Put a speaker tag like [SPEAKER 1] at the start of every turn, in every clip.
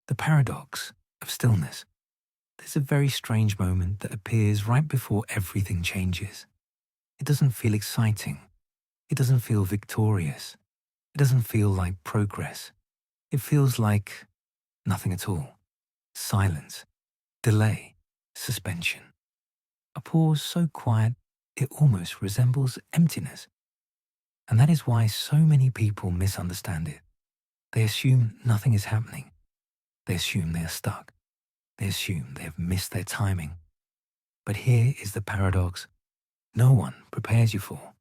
[SPEAKER 1] The paradox of stillness. There's a very strange moment that appears right before everything changes. It doesn't feel exciting. It doesn't feel victorious. It doesn't feel like progress. It feels like nothing at all. Silence, delay, suspension. A pause so quiet it almost resembles emptiness. And that is why so many people misunderstand it. They assume nothing is happening. They assume they are stuck. They assume they have missed their timing. But here is the paradox no one prepares you for.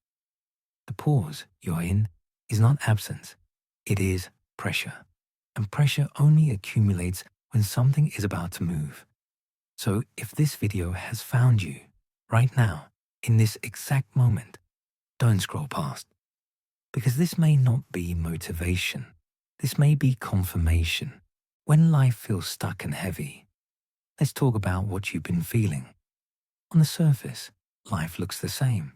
[SPEAKER 1] The pause you are in is not absence. It is pressure. And pressure only accumulates when something is about to move. So if this video has found you right now, in this exact moment, don't scroll past. Because this may not be motivation. This may be confirmation. When life feels stuck and heavy, let's talk about what you've been feeling. On the surface, life looks the same.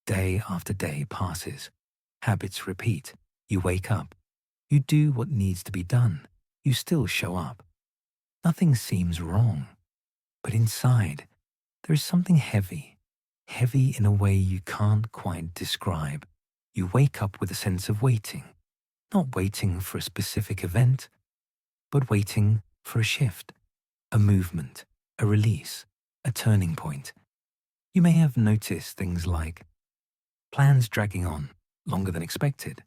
[SPEAKER 1] Day after day passes. Habits repeat. You wake up. You do what needs to be done. You still show up. Nothing seems wrong. But inside, there is something heavy. Heavy in a way you can't quite describe. You wake up with a sense of waiting. Not waiting for a specific event, but waiting for a shift, a movement, a release, a turning point. You may have noticed things like plans dragging on longer than expected,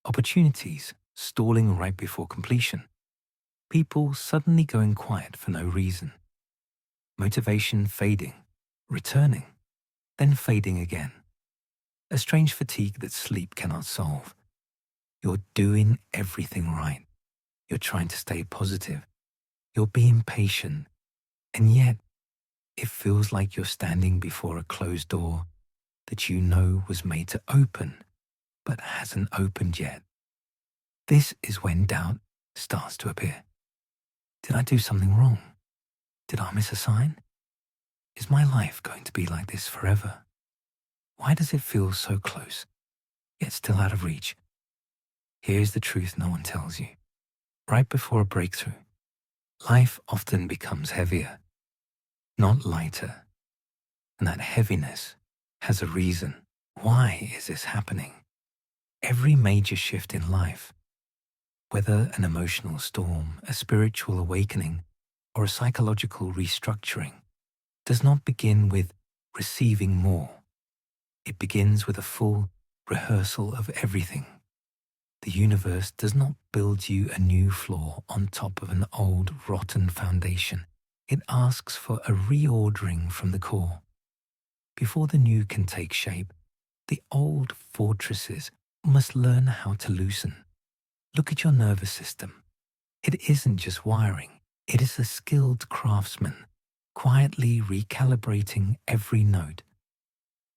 [SPEAKER 1] opportunities stalling right before completion, people suddenly going quiet for no reason, motivation fading, returning, then fading again, a strange fatigue that sleep cannot solve. You're doing everything right. You're trying to stay positive. You're being patient. And yet, it feels like you're standing before a closed door that you know was made to open, but hasn't opened yet. This is when doubt starts to appear. Did I do something wrong? Did I miss a sign? Is my life going to be like this forever? Why does it feel so close, yet still out of reach? Here's the truth no one tells you. Right before a breakthrough, life often becomes heavier, not lighter. And that heaviness has a reason. Why is this happening? Every major shift in life, whether an emotional storm, a spiritual awakening, or a psychological restructuring, does not begin with receiving more. It begins with a full rehearsal of everything. The universe does not build you a new floor on top of an old, rotten foundation. It asks for a reordering from the core. Before the new can take shape, the old fortresses must learn how to loosen. Look at your nervous system. It isn't just wiring. It is a skilled craftsman, quietly recalibrating every note.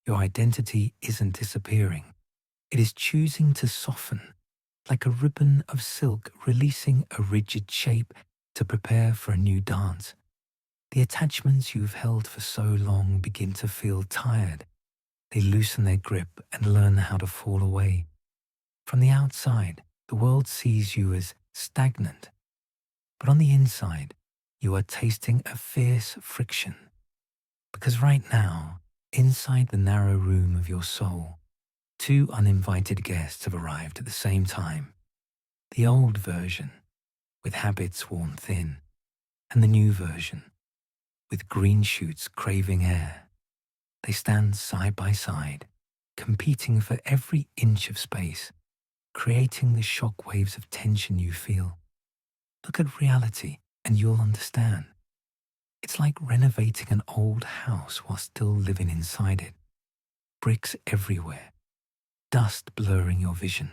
[SPEAKER 1] Your identity isn't disappearing. It is choosing to soften, like a ribbon of silk releasing a rigid shape to prepare for a new dance. The attachments you've held for so long begin to feel tired. They loosen their grip and learn how to fall away. From the outside, the world sees you as stagnant. But on the inside, you are tasting a fierce friction. Because right now, inside the narrow room of your soul, two uninvited guests have arrived at the same time. The old version, with habits worn thin, and the new version, with green shoots craving air. They stand side by side, competing for every inch of space, creating the shock waves of tension you feel. Look at reality and you'll understand. It's like renovating an old house while still living inside it. Bricks everywhere, dust blurring your vision,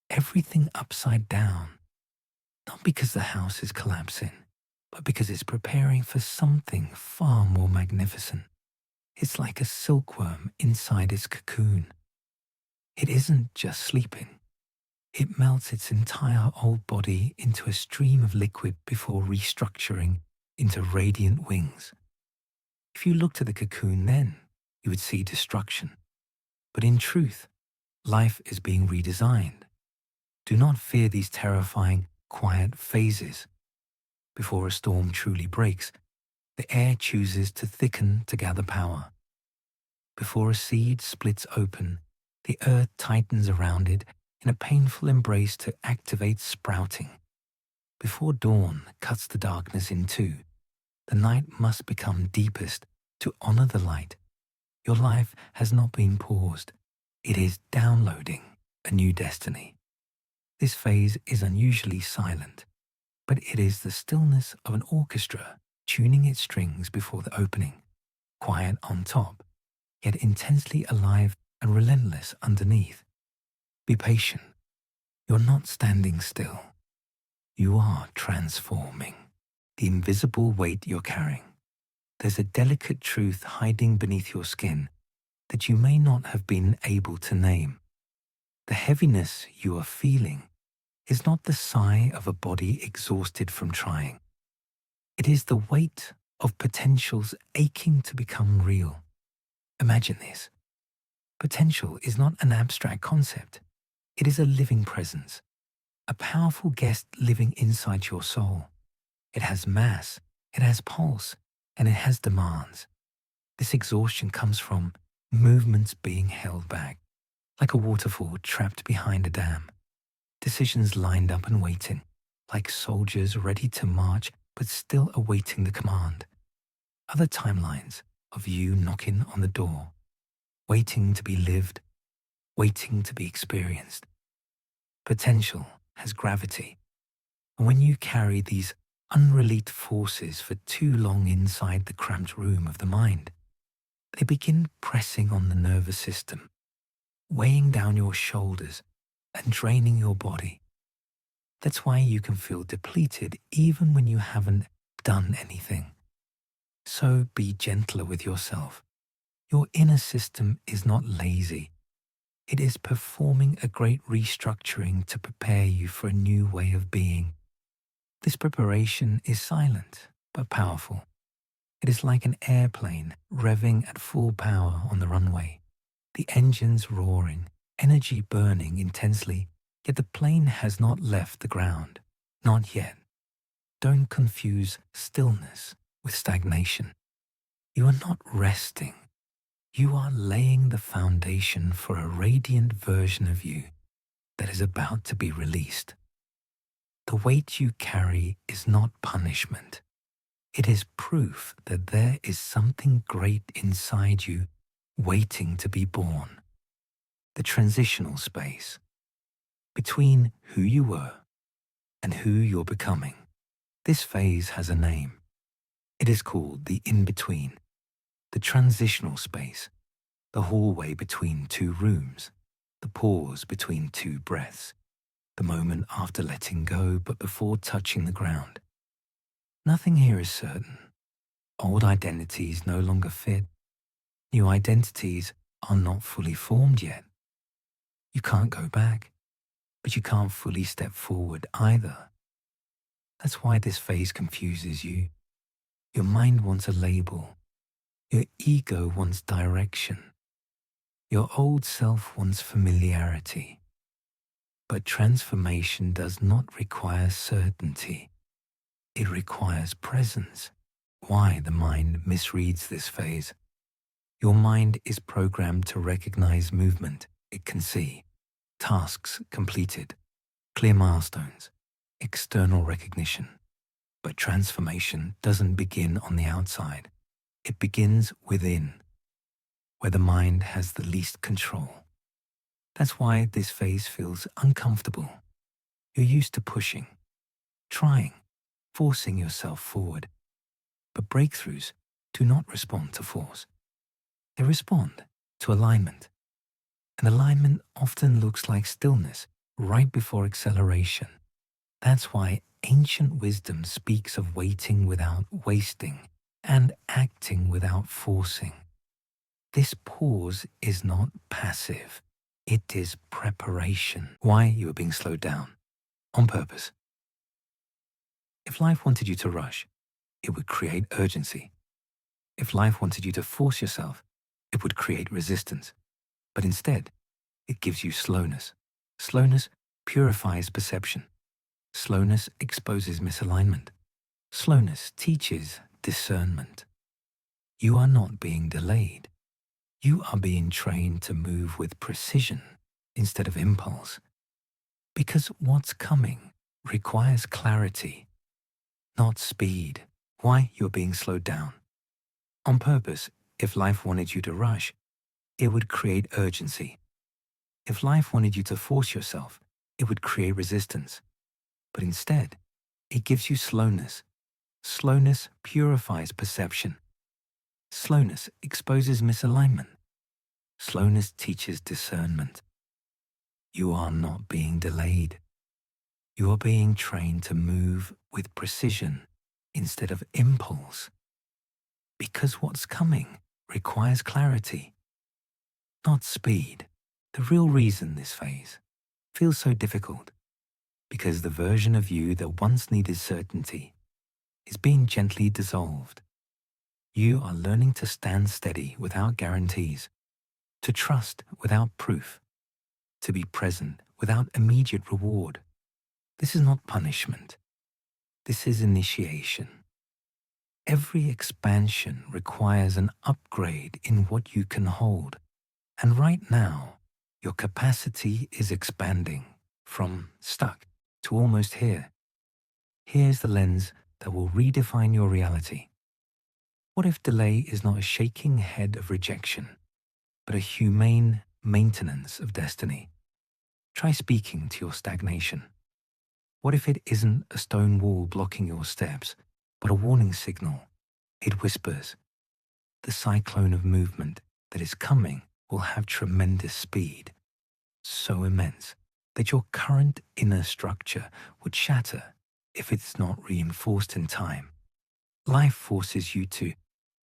[SPEAKER 1] everything upside down. Not because the house is collapsing, but because it's preparing for something far more magnificent. It's like a silkworm inside its cocoon. It isn't just sleeping. It melts its entire old body into a stream of liquid before restructuring into radiant wings. If you looked at the cocoon then, you would see destruction. But in truth, life is being redesigned. Do not fear these terrifying, quiet phases. Before a storm truly breaks, the air chooses to thicken to gather power. Before a seed splits open, the earth tightens around it in a painful embrace to activate sprouting. Before dawn cuts the darkness in two, the night must become deepest to honor the light. Your life has not been paused. It is downloading a new destiny. This phase is unusually silent, but it is the stillness of an orchestra tuning its strings before the opening, quiet on top, yet intensely alive and relentless underneath. Be patient. You're not standing still. You are transforming the invisible weight you're carrying. There's a delicate truth hiding beneath your skin that you may not have been able to name. The heaviness you are feeling is not the sigh of a body exhausted from trying. It is the weight of potentials aching to become real. Imagine this. Potential is not an abstract concept. It is a living presence, a powerful guest living inside your soul. It has mass, it has pulse, and it has demands. This exhaustion comes from movements being held back, like a waterfall trapped behind a dam. Decisions lined up and waiting, like soldiers ready to march but still awaiting the command. Other timelines of you knocking on the door, waiting to be lived, waiting to be experienced. Potential has gravity, and when you carry these unreleased forces for too long inside the cramped room of the mind, they begin pressing on the nervous system, weighing down your shoulders and draining your body. That's why you can feel depleted even when you haven't done anything. So be gentler with yourself. Your inner system is not lazy. It is performing a great restructuring to prepare you for a new way of being. This preparation is silent but powerful. It is like an airplane revving at full power on the runway. The engines roaring, energy burning intensely, yet the plane has not left the ground. Not yet. Don't confuse stillness with stagnation. You are not resting. You are laying the foundation for a radiant version of you that is about to be released. The weight you carry is not punishment. It is proof that there is something great inside you waiting to be born. The transitional space between who you were and who you're becoming. This phase has a name. It is called the in-between, the transitional space, the hallway between two rooms, the pause between two breaths, the moment after letting go but before touching the ground. Nothing here is certain. Old identities no longer fit. New identities are not fully formed yet. You can't go back, but you can't fully step forward either. That's why this phase confuses you. Your mind wants a label. Your ego wants direction. Your old self wants familiarity. But transformation does not require certainty. It requires presence. Why the mind misreads this phase? Your mind is programmed to recognize movement it can see, tasks completed, clear milestones, external recognition. But transformation doesn't begin on the outside. It begins within, where the mind has the least control. That's why this phase feels uncomfortable. You're used to pushing, trying, forcing yourself forward. But breakthroughs do not respond to force. They respond to alignment. And alignment often looks like stillness right before acceleration. That's why ancient wisdom speaks of waiting without wasting and acting without forcing. This pause is not passive. It is preparation. Why you are being slowed down? On purpose. If life wanted you to rush, it would create urgency. If life wanted you to force yourself, it would create resistance. But instead, it gives you slowness. Slowness purifies perception. Slowness exposes misalignment. Slowness teaches discernment. You are not being delayed. You are being trained to move with precision instead of impulse. Because what's coming requires clarity, not speed. Why you're being slowed down. On purpose, if life wanted you to rush, it would create urgency. If life wanted you to force yourself, it would create resistance. But instead, it gives you slowness. Slowness purifies perception. Slowness exposes misalignment. Slowness teaches discernment. You are not being delayed. You are being trained to move with precision instead of impulse. Because what's coming requires clarity, not speed. The real reason this phase feels so difficult, because the version of you that once needed certainty is being gently dissolved. You are learning to stand steady without guarantees, to trust without proof, to be present without immediate reward. This is not punishment. This is initiation. Every expansion requires an upgrade in what you can hold. And right now, your capacity is expanding from stuck to almost here. Here's the lens that will redefine your reality. What if delay is not a shaking head of rejection, but a humane maintenance of destiny? Try speaking to your stagnation. What if it isn't a stone wall blocking your steps, but a warning signal? It whispers, the cyclone of movement that is coming will have tremendous speed, so immense that your current inner structure would shatter if it's not reinforced in time. Life forces you to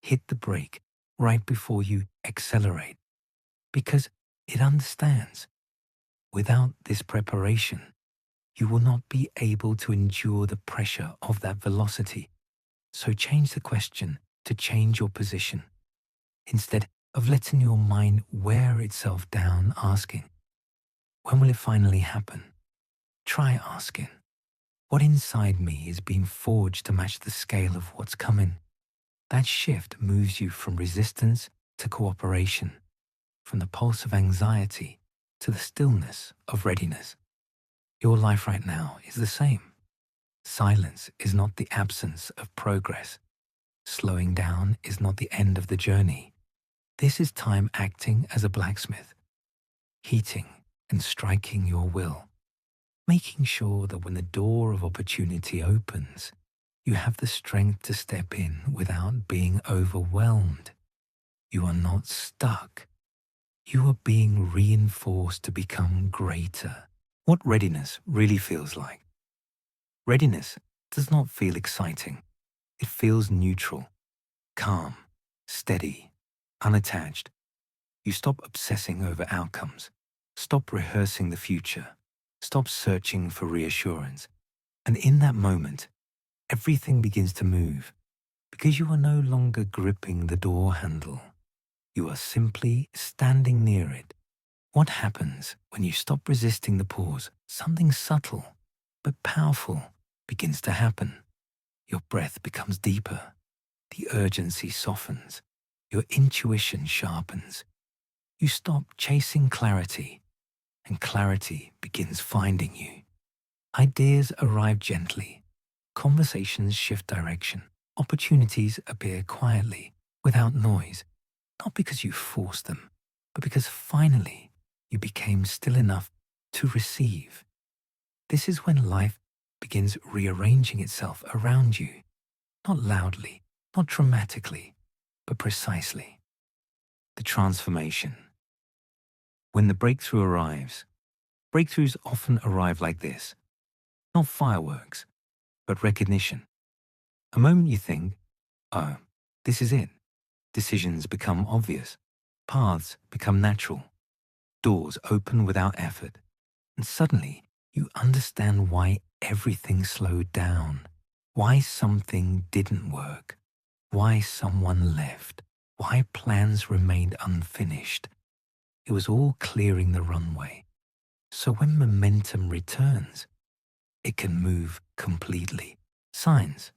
[SPEAKER 1] hit the brake right before you accelerate, because it understands without this preparation, you will not be able to endure the pressure of that velocity. So change the question to change your position, instead of letting your mind wear itself down asking, when will it finally happen? Try asking, what inside me is being forged to match the scale of what's coming? That shift moves you from resistance to cooperation, from the pulse of anxiety to the stillness of readiness. Your life right now is the same. Silence is not the absence of progress. Slowing down is not the end of the journey. This is time acting as a blacksmith, heating and striking your will, making sure that when the door of opportunity opens, you have the strength to step in without being overwhelmed. You are not stuck. You are being reinforced to become greater. What readiness really feels like. Readiness does not feel exciting. It feels neutral, calm, steady, unattached. You stop obsessing over outcomes. Stop rehearsing the future. Stop searching for reassurance. And in that moment, everything begins to move, because you are no longer gripping the door handle. You are simply standing near it. What happens when you stop resisting the pause? Something subtle but powerful begins to happen. Your breath becomes deeper. The urgency softens. Your intuition sharpens. You stop chasing clarity, and clarity begins finding you. Ideas arrive gently. Conversations shift direction. Opportunities appear quietly, without noise, not because you forced them, but because finally you became still enough to receive. This is when life begins rearranging itself around you, not loudly, not dramatically, but precisely. The transformation. When the breakthrough arrives, breakthroughs often arrive like this, not fireworks, but recognition. A moment you think, oh, this is it. Decisions become obvious. Paths become natural. Doors open without effort. And suddenly, you understand why everything slowed down, why something didn't work, why someone left, why plans remained unfinished. It was all clearing the runway. So when momentum returns, it can move completely. Signs.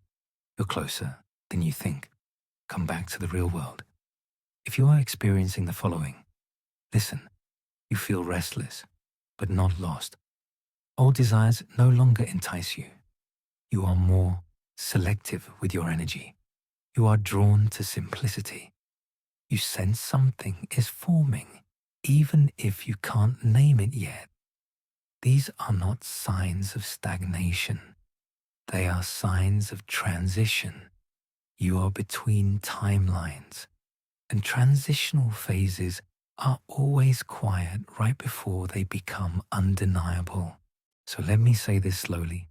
[SPEAKER 1] You're closer than you think. Come back to the real world. If you are experiencing the following, listen. You feel restless, but not lost. Old desires no longer entice you. You are more selective with your energy. You are drawn to simplicity. You sense something is forming, even if you can't name it yet. These are not signs of stagnation. They are signs of transition. You are between timelines, and transitional phases are always quiet right before they become undeniable. So let me say this slowly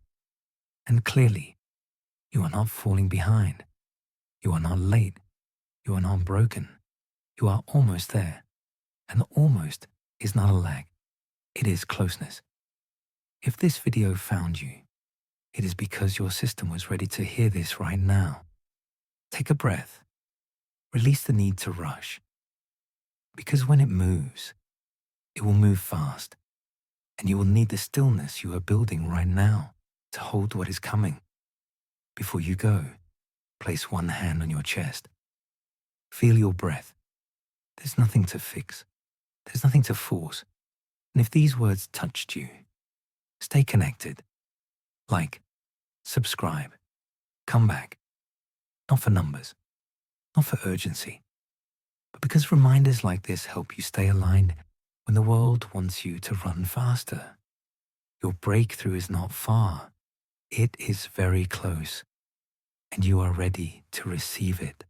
[SPEAKER 1] and clearly. You are not falling behind. You are not late. You are not broken. You are almost there. And almost is not a lag. It is closeness. If this video found you, it is because your system was ready to hear this right now. Take a breath. Release the need to rush. Because when it moves, it will move fast. And you will need the stillness you are building right now to hold what is coming. Before you go, place one hand on your chest. Feel your breath. There's nothing to fix. There's nothing to force. And if these words touched you, stay connected. Like, subscribe, come back. Not for numbers, not for urgency, but because reminders like this help you stay aligned when the world wants you to run faster. Your breakthrough is not far. It is very close, and you are ready to receive it.